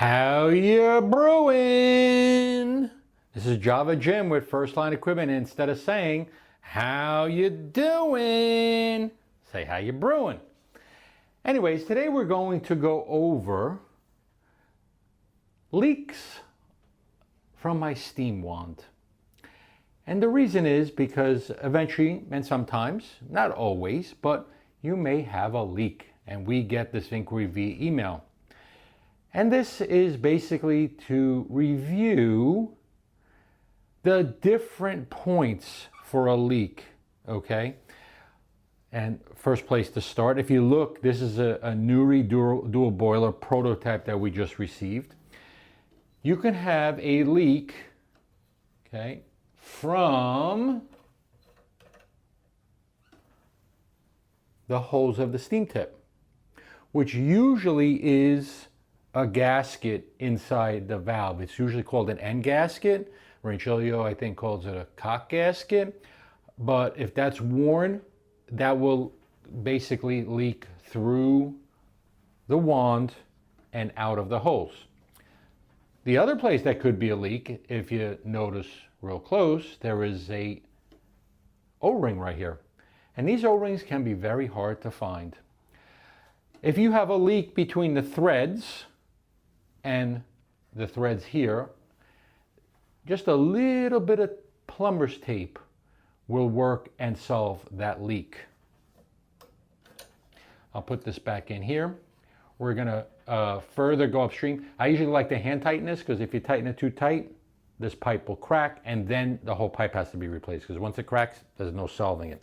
How you brewing? This is Java Jim with First Line Equipment. Instead of saying, how you doing? Say, how you brewing? Anyways, today we're going to go over leaks from my steam wand. And the reason is because eventually, and sometimes, not always, but you may have a leak. And we get this inquiry via email. And this is basically to review the different points for a leak, okay? And first place to start, if you look, this is a Nurri dual boiler prototype that we just received. You can have a leak, okay, from the holes of the steam tip, which usually is a gasket inside the valve. It's usually called an end gasket. Ranchillo, I think, calls it a cock gasket. But if that's worn, that will basically leak through the wand and out of the holes. The other place that could be a leak, if you notice real close, there is a O-ring right here. And these O-rings can be very hard to find. If you have a leak between the threads and the threads here, just a little bit of plumber's tape will work and solve that leak. I'll put this back in here. We're gonna further go upstream. I usually like to hand tighten this because if you tighten it too tight, this pipe will crack and then the whole pipe has to be replaced because once it cracks, there's no solving it.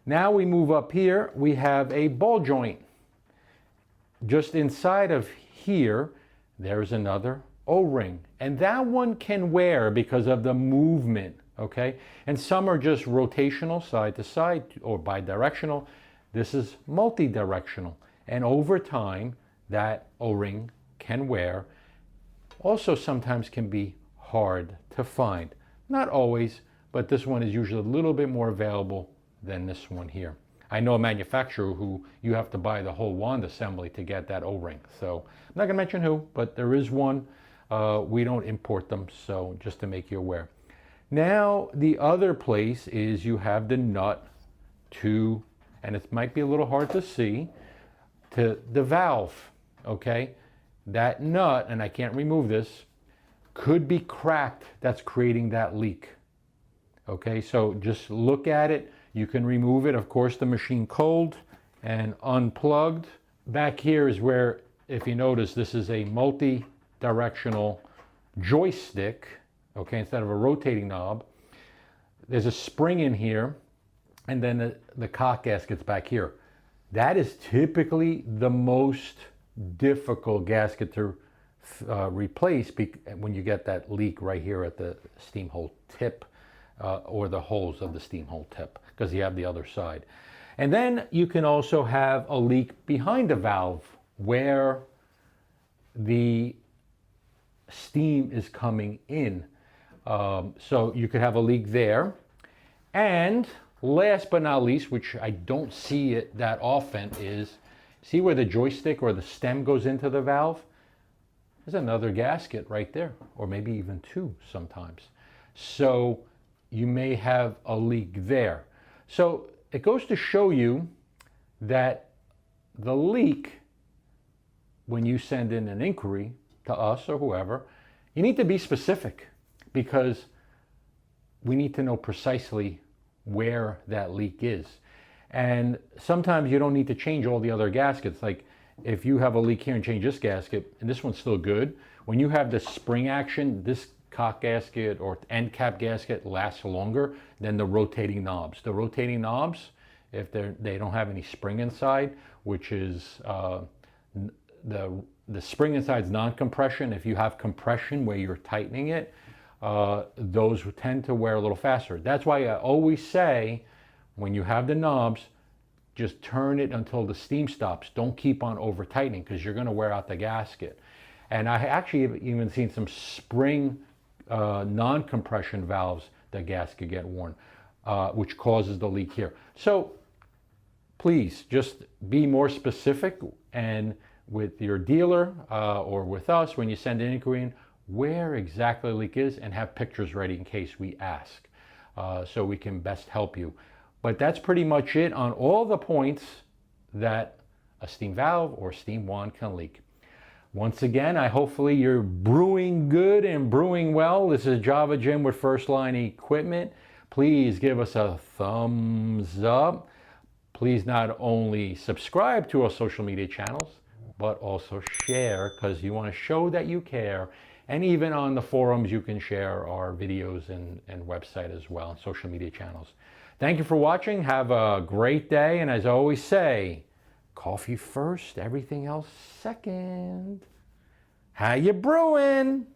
Now we move up here, we have a ball joint. Just inside of here, there's another O-ring, and that one can wear because of the movement, okay? And some are just rotational, side to side, or bidirectional. This is multi-directional, and over time, that O-ring can wear. Also, sometimes can be hard to find. Not always, but this one is usually a little bit more available than this one here. I know a manufacturer who you have to buy the whole wand assembly to get that O-ring. So I'm not gonna mention who, but there is one. We don't import them, so just to make you aware. Now, the other place is you have the nut to, and it might be a little hard to see, to the valve, okay? That nut, and I can't remove this, could be cracked. That's creating that leak. Okay, so just look at it. You can remove it, of course, the machine cold and unplugged. Back here is where, if you notice, this is a multi-directional joystick, okay, instead of a rotating knob. There's a spring in here, and then the cock gasket's back here. That is typically the most difficult gasket to replace when you get that leak right here at the steam hole tip. Or the holes of the steam hole tip, because you have the other side. And then you can also have a leak behind the valve where the steam is coming in. So you could have a leak there. And last but not least, which I don't see it that often, is see where the joystick or the stem goes into the valve? There's another gasket right there, or maybe even two sometimes. So you may have a leak there. So it goes to show you that the leak, when you send in an inquiry to us or whoever, you need to be specific because we need to know precisely where that leak is. And sometimes you don't need to change all the other gaskets. Like if you have a leak here and change this gasket, and this one's still good, when you have the spring action, this cock gasket or end cap gasket lasts longer than the rotating knobs. The rotating knobs, if they don't have any spring inside, which is the spring inside is non-compression. If you have compression where you're tightening it, those tend to wear a little faster. That's why I always say when you have the knobs, just turn it until the steam stops. Don't keep on over tightening because you're going to wear out the gasket. And I actually have even seen some spring non-compression valves, the gasket get worn, which causes the leak here. So please just be more specific, and with your dealer or with us when you send an inquiry in where exactly the leak is, and have pictures ready in case we ask, so we can best help you. But that's pretty much it on all the points that a steam valve or steam wand can leak. Once again, hopefully you're brewing good and brewing well. This is Java Jim with First Line Equipment. Please give us a thumbs up. Please not only subscribe to our social media channels, but also share, because you want to show that you care. And even on the forums, you can share our videos and website as well, and social media channels. Thank you for watching. Have a great day. And as I always say, coffee first, everything else second. How you brewing?